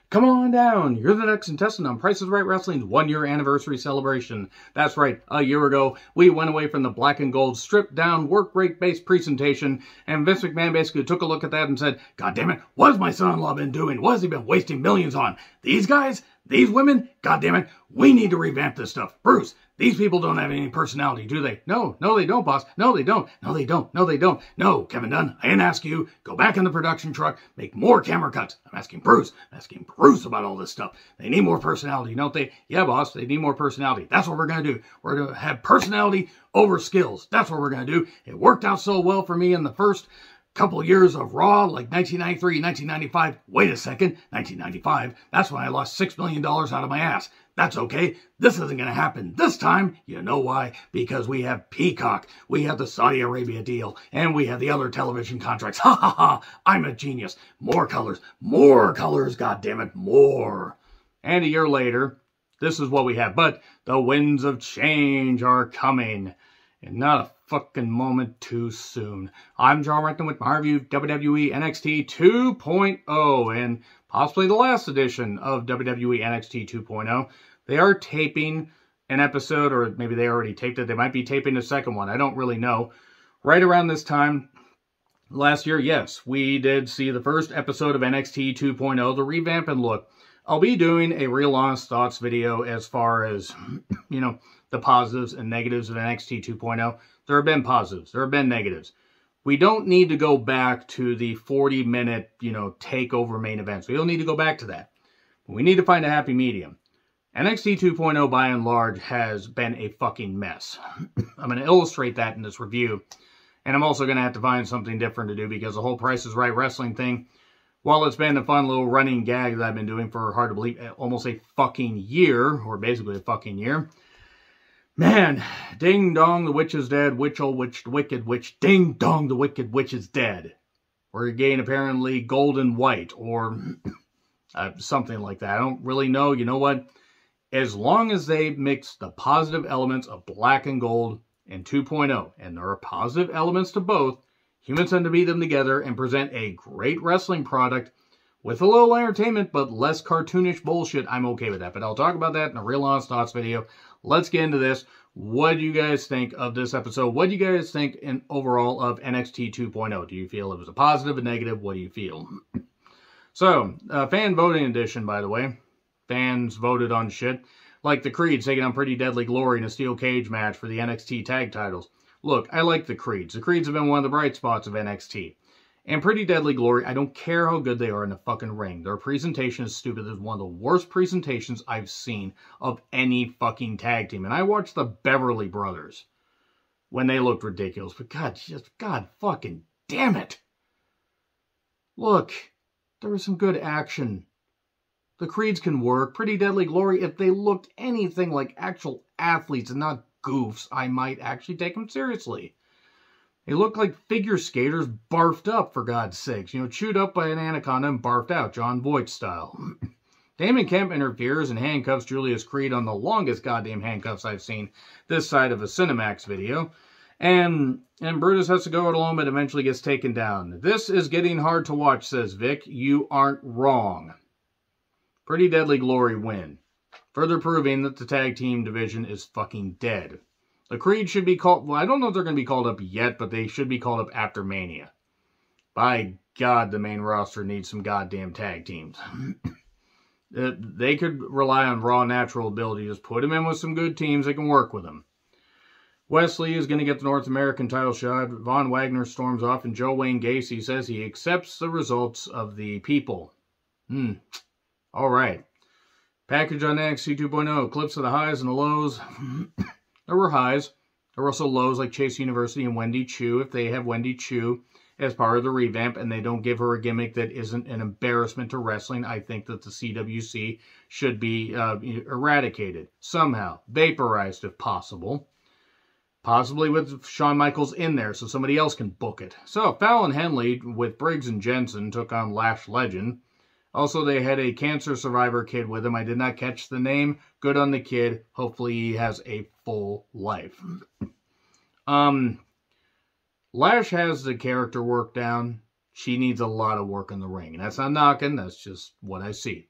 Come on down. You're the next contestant on Price is Right Wrestling's 1-year anniversary celebration. That's right. A year ago, we went away from the black and gold stripped down work rate based presentation, and Vince McMahon basically took a look at that and said, God damn it, what has my son-in-law been doing? What has he been wasting millions on? These guys? These women? God damn it, we need to revamp this stuff. Bruce, these people don't have any personality, do they? No, they don't, boss. No, they don't. No, they don't. No, Kevin Dunn, I didn't ask you. Go back in the production truck, make more camera cuts. I'm asking Bruce about all this stuff. They need more personality, don't they? Yeah, boss, they need more personality. That's what we're going to do. We're going to have personality over skills. That's what we're going to do. It worked out so well for me in the first couple of years of Raw, like 1993, 1995. Wait a second, 1995. That's when I lost $6 million out of my ass. That's okay. This isn't going to happen this time. You know why? Because we have Peacock, we have the Saudi Arabia deal, and we have the other television contracts. Ha ha ha. I'm a genius. More colors, God damn it, more. And a year later, this is what we have. But the winds of change are coming. And not a fucking moment too soon. I'm John Renton with my review of WWE NXT 2.0 and possibly the last edition of WWE NXT 2.0. They are taping an episode, or maybe they already taped it. They might be taping a second one. I don't really know. Right around this time last year, yes, we did see the first episode of NXT 2.0, the revamp and look. I'll be doing a real honest thoughts video as far as, you know, the positives and negatives of NXT 2.0. There have been positives. There have been negatives. We don't need to go back to the 40-minute, takeover main events. We don't need to go back to that. We need to find a happy medium. NXT 2.0, by and large, has been a fucking mess. I'm going to illustrate that in this review. And I'm also going to have to find something different to do because the whole Price is Right wrestling thing, while it's been a fun little running gag that I've been doing for, hard to believe, almost a fucking year, or basically a fucking year, man, ding dong, the witch is dead, witch, oh witch, the wicked witch, ding dong, the wicked witch is dead. We're again apparently golden white, or something like that. I don't really know. You know what? As long as they mix the positive elements of black and gold in 2.0, and there are positive elements to both, humans tend to beat them together and present a great wrestling product with a little entertainment, but less cartoonish bullshit. I'm okay with that, but I'll talk about that in a real honest thoughts video. Let's get into this. What do you guys think of this episode? What do you guys think in overall of NXT 2.0? Do you feel it was a positive, a negative? What do you feel? So, fan voting edition, by the way. Fans voted on shit. Like the Creeds taking on Pretty Deadly Glory in a steel cage match for the NXT tag titles. Look, I like the Creeds. The Creeds have been one of the bright spots of NXT. And Pretty Deadly Glory, I don't care how good they are in the fucking ring. Their presentation is stupid. It's one of the worst presentations I've seen of any fucking tag team. And I watched the Beverly Brothers when they looked ridiculous. But God fucking damn it. Look, there was some good action. The Creeds can work. Pretty Deadly Glory, if they looked anything like actual athletes and not goofs, I might actually take them seriously. They look like figure skaters barfed up, for God's sakes. Chewed up by an anaconda and barfed out, John Voight style. Damon Kemp interferes and handcuffs Julius Creed on the longest goddamn handcuffs I've seen this side of a Cinemax video. And Brutus has to go it alone, but eventually gets taken down. This is getting hard to watch, says Vic. You aren't wrong. Pretty Deadly Glory win, further proving that the tag team division is fucking dead. The Creed should be called, well, I don't know if they're going to be called up yet, but they should be called up after Mania. By God, the main roster needs some goddamn tag teams. They could rely on raw natural ability. Just put them in with some good teams that can work with them. Wesley is going to get the North American title shot. Von Wagner storms off, and Joe Wayne Gacy says he accepts the results of the people. All right. Package on NXT 2.0. Clips of the highs and the lows. There were highs. There were also lows like Chase University and Wendy Chu. If they have Wendy Chu as part of the revamp and they don't give her a gimmick that isn't an embarrassment to wrestling, I think that the CWC should be eradicated. Somehow. Vaporized if possible. Possibly with Shawn Michaels in there so somebody else can book it. So, Fallon Henley with Briggs and Jensen took on Lash Legend. Also, they had a cancer survivor kid with him. I did not catch the name. Good on the kid. Hopefully he has a full life. Lash has the character work down. She needs a lot of work in the ring. And that's not knocking. That's just what I see.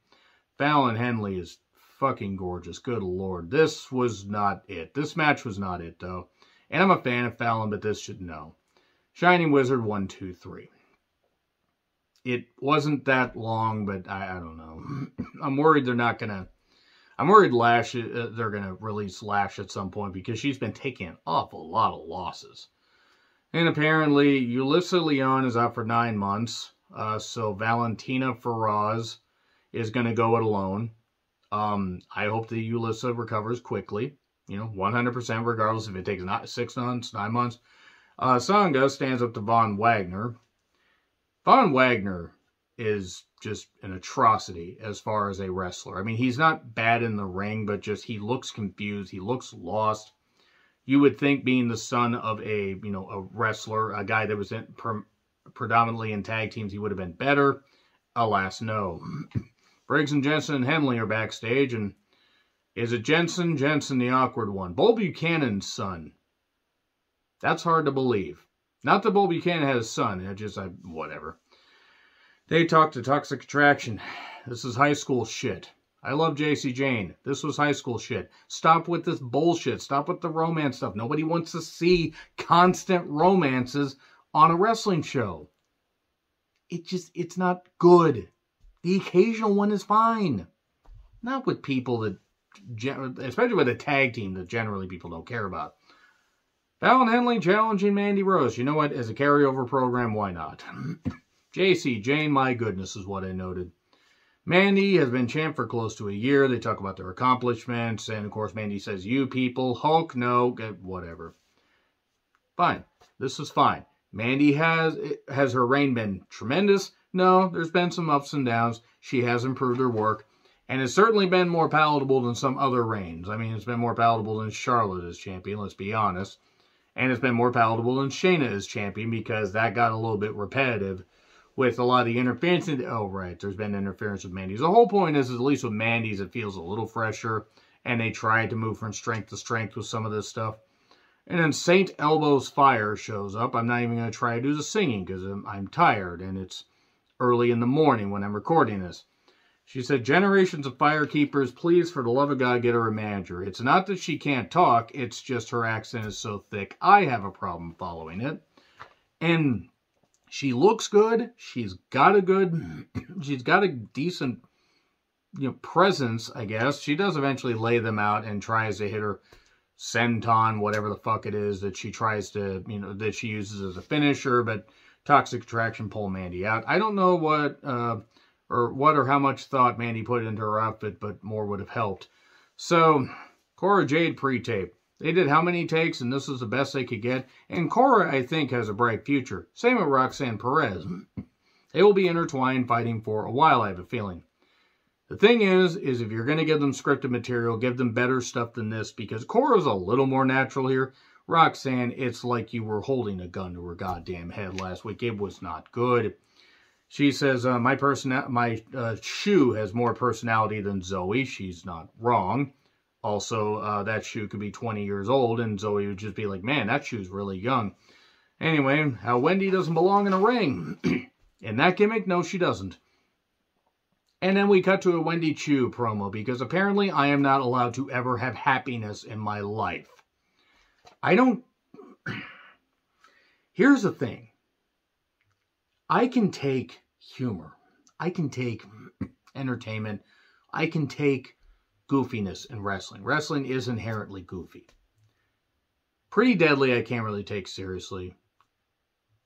Fallon Henley is fucking gorgeous. Good Lord. This was not it. This match was not it, though. And I'm a fan of Fallon, but this should know. Shining Wizard 1, 2, 3. It wasn't that long, but I don't know. I'm worried they're not going to... I'm worried they're going to release Lash at some point because she's been taking an awful lot of losses. And apparently, Yulissa Leon is out for 9 months. So Valentina Feroz is going to go it alone. I hope that Yulissa recovers quickly. 100% regardless if it takes 6 months, 9 months. Sanga stands up to Von Wagner. Von Wagner is just an atrocity as far as a wrestler. I mean, he's not bad in the ring, but just he looks confused. He looks lost. You would think being the son of a wrestler, a guy that was predominantly in tag teams, he would have been better. Alas, no. Briggs and Jensen and Henley are backstage, and is it Jensen? Jensen, the awkward one. Bull Buchanan's son. That's hard to believe. Not that Bull Buchanan had a son. Whatever. They talk to Toxic Attraction. This is high school shit. I love JC Jane. This was high school shit. Stop with this bullshit. Stop with the romance stuff. Nobody wants to see constant romances on a wrestling show. It's not good. The occasional one is fine. Not with people that, especially with a tag team that generally people don't care about. Fallon Henley challenging Mandy Rose. You know what? As a carryover program, why not? JC Jane, my goodness, is what I noted. Mandy has been champ for close to a year. They talk about their accomplishments. And, of course, Mandy says, you people. Hulk, no. Whatever. Fine. This is fine. Mandy has her reign been tremendous? No. There's been some ups and downs. She has improved her work. And it's certainly been more palatable than some other reigns. I mean, it's been more palatable than Charlotte as champion, let's be honest. And it's been more palatable than Shayna as champion because that got a little bit repetitive with a lot of the interference. Oh, right, there's been interference with Mandy's. The whole point is at least with Mandy's, it feels a little fresher. And they tried to move from strength to strength with some of this stuff. And then St. Elbows Fire shows up. I'm not even going to try to do the singing because I'm tired. And it's early in the morning when I'm recording this. She said, generations of firekeepers, please, for the love of God, get her a manager. It's not that she can't talk, it's just her accent is so thick. I have a problem following it. And she looks good. She's got a decent, presence, I guess. She does eventually lay them out and tries to hit her senton, whatever the fuck it is that she tries to, that she uses as a finisher, but Toxic Attraction pull Mandy out. I don't know what or how much thought Mandy put into her outfit, but more would have helped. So, Cora Jade pre-tape. They did how many takes, and this was the best they could get. And Cora, I think, has a bright future. Same with Roxanne Perez. They will be intertwined fighting for a while, I have a feeling. The thing is if you're going to give them scripted material, give them better stuff than this, because Cora's a little more natural here. Roxanne, it's like you were holding a gun to her goddamn head last week. It was not good. She says, my shoe has more personality than Zoe. She's not wrong. Also, that shoe could be 20 years old, and Zoe would just be like, man, that shoe's really young. Anyway, how Wendy doesn't belong in a ring. In that gimmick, no, she doesn't. And then we cut to a Wendy Chu promo, because apparently I am not allowed to ever have happiness in my life. Here's the thing. I can take humor. I can take entertainment. I can take goofiness in wrestling. Wrestling is inherently goofy. Pretty Deadly I can't really take seriously.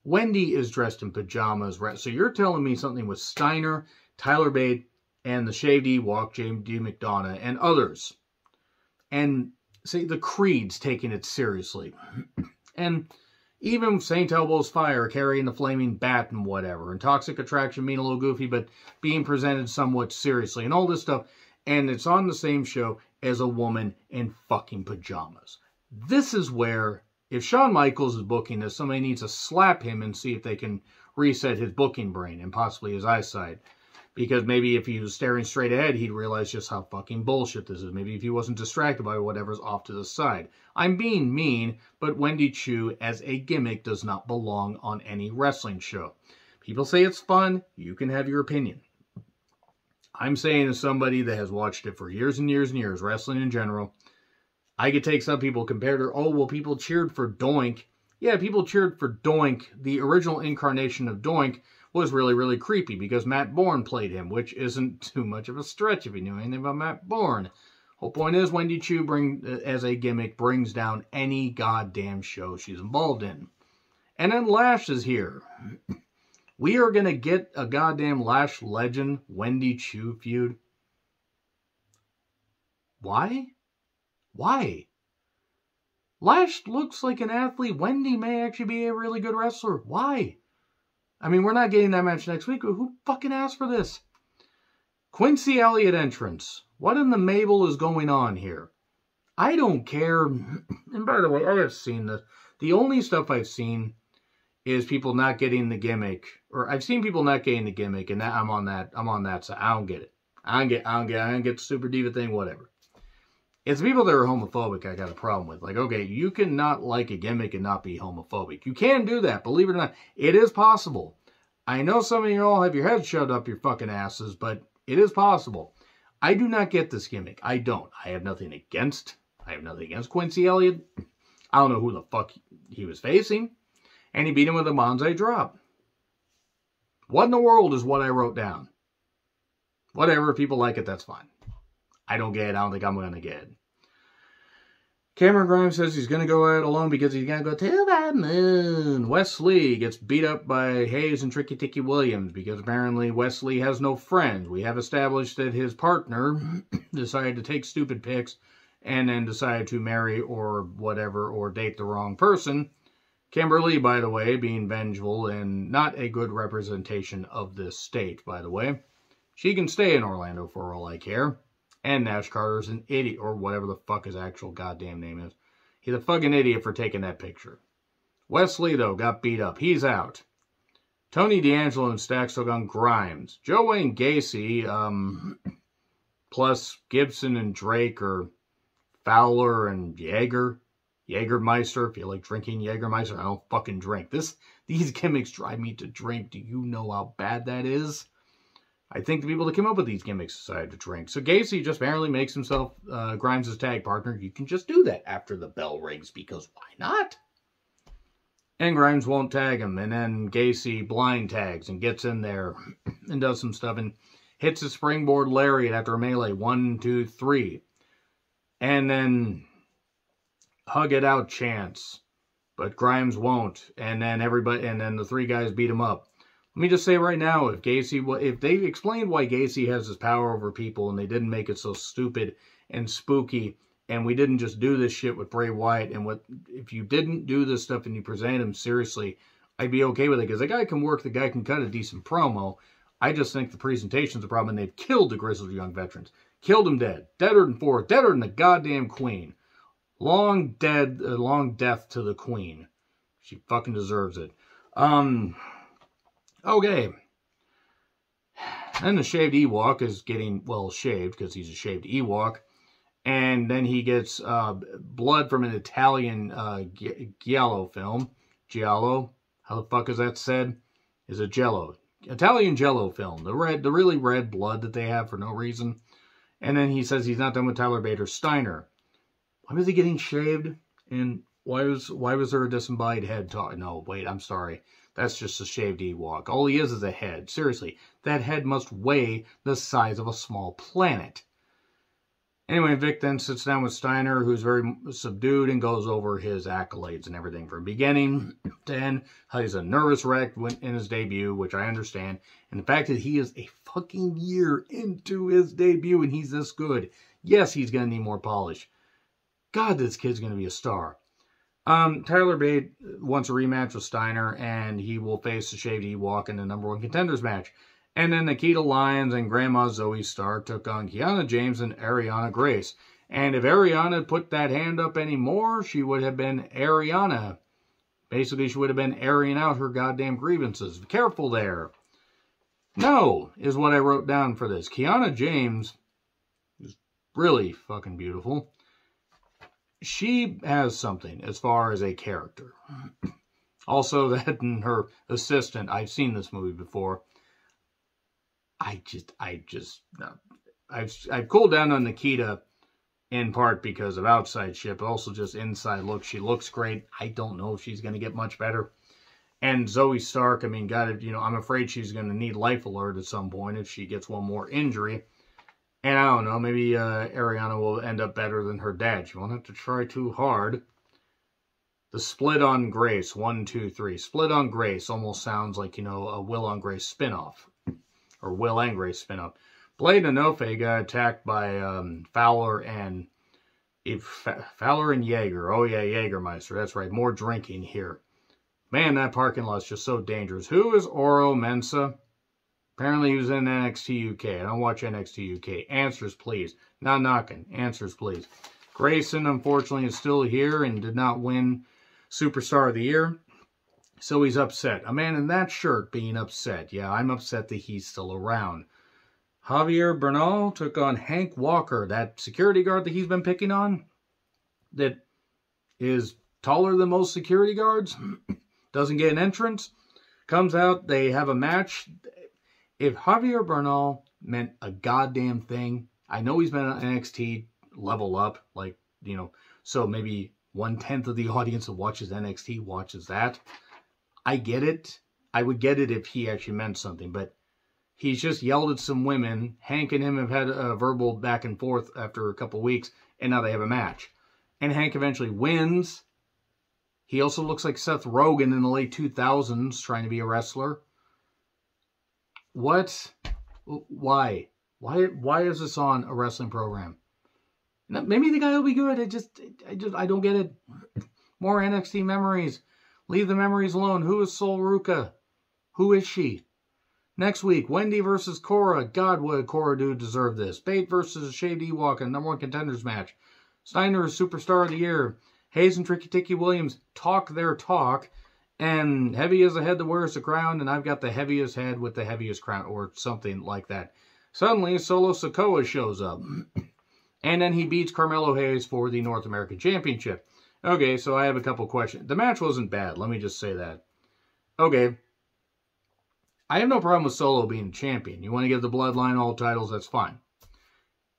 Wendy is dressed in pajamas. So you're telling me something with Steiner, Tyler Bate, and the Shaved Ewok, James D. McDonough, and others. And say the Creeds taking it seriously. And even St. Elbows Fire carrying the flaming bat and whatever. And Toxic Attraction being a little goofy, but being presented somewhat seriously. And all this stuff. And it's on the same show as a woman in fucking pajamas. This is where, if Shawn Michaels is booking this, somebody needs to slap him and see if they can reset his booking brain and possibly his eyesight. Because maybe if he was staring straight ahead, he'd realize just how fucking bullshit this is. Maybe if he wasn't distracted by whatever's off to the side. I'm being mean, but Wendy Chu as a gimmick does not belong on any wrestling show. People say it's fun. You can have your opinion. I'm saying as somebody that has watched it for years and years and years, wrestling in general, I could take some people compared to, oh, well, people cheered for Doink. Yeah, people cheered for Doink. The original incarnation of Doink was really, really creepy because Matt Bourne played him, which isn't too much of a stretch if you knew anything about Matt Bourne. Whole point is Wendy Chu, as a gimmick, brings down any goddamn show she's involved in. And then Lash is here. We are going to get a goddamn Lash Legend Wendy Chu feud. Why? Why? Lash looks like an athlete. Wendy may actually be a really good wrestler. Why? I mean, we're not getting that match next week. Who fucking asked for this? Quincy Elliott entrance. What in the Mabel is going on here? I don't care. And by the way, I have seen this. The only stuff I've seen is people not getting the gimmick. Or I've seen people not getting the gimmick, and that I'm on that side. I don't get it. I don't get the Super Diva thing, whatever. It's people that are homophobic I got a problem with. Like, okay, you cannot like a gimmick and not be homophobic. You can do that, believe it or not. It is possible. I know some of you all have your heads shoved up your fucking asses, but it is possible. I do not get this gimmick. I don't. I have nothing against Quincy Elliott. I don't know who the fuck he was facing. And he beat him with a Manzai drop. What in the world is what I wrote down? Whatever, if people like it, that's fine. I don't get it. I don't think I'm going to get it. Cameron Grimes says he's going to go out alone because he's going to go to the moon. Wes Lee gets beat up by Hayes and Tricky Ticky Williams because apparently Wes Lee has no friends. We have established that his partner decided to take stupid pics and then decided to marry or whatever or date the wrong person. Kimberly, by the way, being vengeful and not a good representation of this state, by the way. She can stay in Orlando for all I care. And Nash Carter's an idiot, or whatever the fuck his actual goddamn name is. He's a fucking idiot for taking that picture. Wesley, though, got beat up. He's out. Tony D'Angelo and Stacks took on Grimes. Joe Wayne Gacy, plus Gibson and Drake, or Fowler and Jägermeister, if you like drinking Jägermeister. I don't fucking drink. These gimmicks drive me to drink. Do you know how bad that is? I think the people that came up with these gimmicks decided to drink. So Gacy just apparently makes himself Grimes' tag partner. You can just do that after the bell rings, because why not? And Grimes won't tag him. And then Gacy blind tags and gets in there and does some stuff and hits a springboard lariat after a melee. 1, 2, 3. And then hug it out chance. But Grimes won't. And then the three guys beat him up. Let me just say right now, if they explained why Gacy has his power over people and they didn't make it so stupid and spooky, and we didn't just do this shit with Bray Wyatt, and if you didn't do this stuff and you presented him seriously, I'd be okay with it, because the guy can work, the guy can cut a decent promo. I just think the presentation's a problem, and they've killed the Grizzled Young Veterans. Killed them dead. Deader than four. Deader than the goddamn Queen. Long death to the Queen. She fucking deserves it. Okay. And the shaved Ewok is getting, well, shaved because he's a shaved Ewok. And then he gets blood from an Italian Giallo film. Giallo? How the fuck is that said? Is it Jello? Italian Jello film. The really red blood that they have for no reason. And then he says he's not done with Tyler Bader Steiner. Why was he getting shaved? And why was there a disembodied head talk? No, wait, I'm sorry. That's just a shaved Ewok. All he is a head. Seriously, that head must weigh the size of a small planet. Anyway, Vic then sits down with Steiner, who's very subdued, and goes over his accolades and everything from beginning to end. How he's a nervous wreck in his debut, which I understand. And the fact that he is a fucking year into his debut and he's this good. Yes, he's going to need more polish. God, this kid's going to be a star. Tyler Bate wants a rematch with Steiner, and he will face the shaved Ewok in the #1 contenders match. And then Nikita Lyons and Grandma Zoe Stark took on Kiana James and Ariana Grace. And if Ariana had put that hand up anymore, she would have been Ariana. Basically, she would have been airing out her goddamn grievances. Be careful there. No, is what I wrote down for this. Kiana James is really fucking beautiful. She has something as far as a character. Also, that and her assistant. I've seen this movie before. I've cooled down on Nikita in part because of outside shit, but also just inside look. She looks great. I don't know if she's going to get much better. And Zoe Stark, I mean, I'm afraid she's going to need life alert at some point if she gets one more injury. And I don't know, maybe Ariana will end up better than her dad. She won't have to try too hard. The split on Grace, 1, 2, 3. Split on Grace almost sounds like, a Will on Grace spinoff. Or Will and Grace spinoff. Blade and Inoue got attacked by Fowler and Jaeger. Oh yeah, Jägermeister. That's right. More drinking here. Man, that parking lot's just so dangerous. Who is Oro Mensah? Apparently he was in NXT UK. I don't watch NXT UK. Answers, please. Not knocking. Answers, please. Grayson, unfortunately, is still here and did not win Superstar of the Year. So he's upset. A man in that shirt being upset. Yeah, I'm upset that he's still around. Javier Bernal took on Hank Walker, that security guard that he's been picking on, that is taller than most security guards, doesn't get an entrance, comes out, they have a match. If Javier Bernal meant a goddamn thing, I know he's been on NXT level up, so maybe 1/10 of the audience that watches NXT watches that. I get it. I would get it if he actually meant something, but he's just yelled at some women. Hank and him have had a verbal back and forth after a couple weeks, and now they have a match. And Hank eventually wins. He also looks like Seth Rogen in the late 2000s, trying to be a wrestler. What? Why? Why is this on a wrestling program? Maybe the guy will be good. I don't get it. More NXT memories. Leave the memories alone. Who is Sol Ruca? Who is she? Next week, Wendy versus Cora. God, would Cora do deserve this? Bate versus Shaved Ewok in #1 contenders match. Steiner is Superstar of the Year. Hayes and Tricky Ticky Williams talk their talk. And heavy is the head that wears the crown. And I've got the heaviest head with the heaviest crown. Or something like that. Suddenly, Solo Sikoa shows up. And then he beats Carmelo Hayes for the North American Championship. Okay, so I have a couple questions. The match wasn't bad. Let me just say that. Okay. I have no problem with Solo being champion. You want to give the Bloodline all titles, that's fine.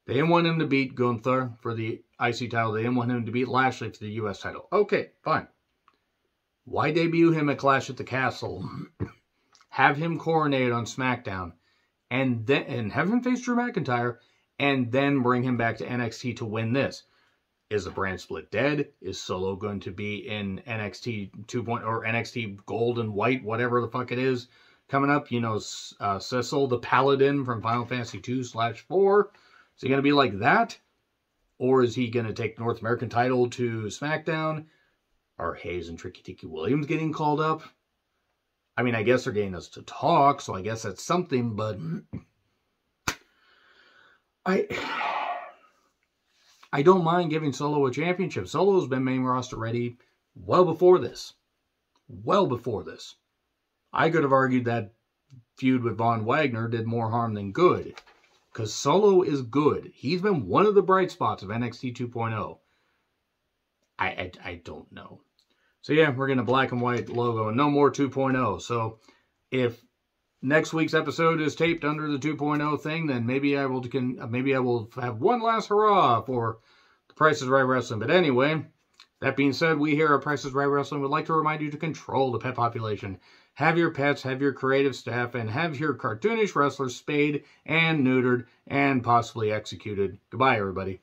They didn't want him to beat Gunther for the IC title. They didn't want him to beat Lashley for the US title. Okay, fine. Why debut him at Clash at the Castle? Have him coronated on SmackDown. And have him face Drew McIntyre. And then bring him back to NXT to win this. Is the brand split dead? Is Solo going to be in NXT 2.0 or NXT Gold and White, whatever the fuck it is, coming up? Cecil, the Paladin from Final Fantasy 2/4. Is he going to be like that? Or is he going to take North American title to SmackDown? Are Hayes and Tricky Ticky Williams getting called up? I mean, I guess they're getting us to talk, so I guess that's something, but I don't mind giving Solo a championship. Solo's been main roster ready well before this. Well before this. I could have argued that feud with Von Wagner did more harm than good. Because Solo is good. He's been one of the bright spots of NXT 2.0. I don't know. So yeah, we're getting a black and white logo and no more 2.0. So if next week's episode is taped under the 2.0 thing, then maybe I will have one last hurrah for the Price is Right Wrestling. But anyway, that being said, we here at Price is Right Wrestling would like to remind you to control the pet population. Have your pets, have your creative staff, and have your cartoonish wrestlers spayed and neutered and possibly executed. Goodbye, everybody.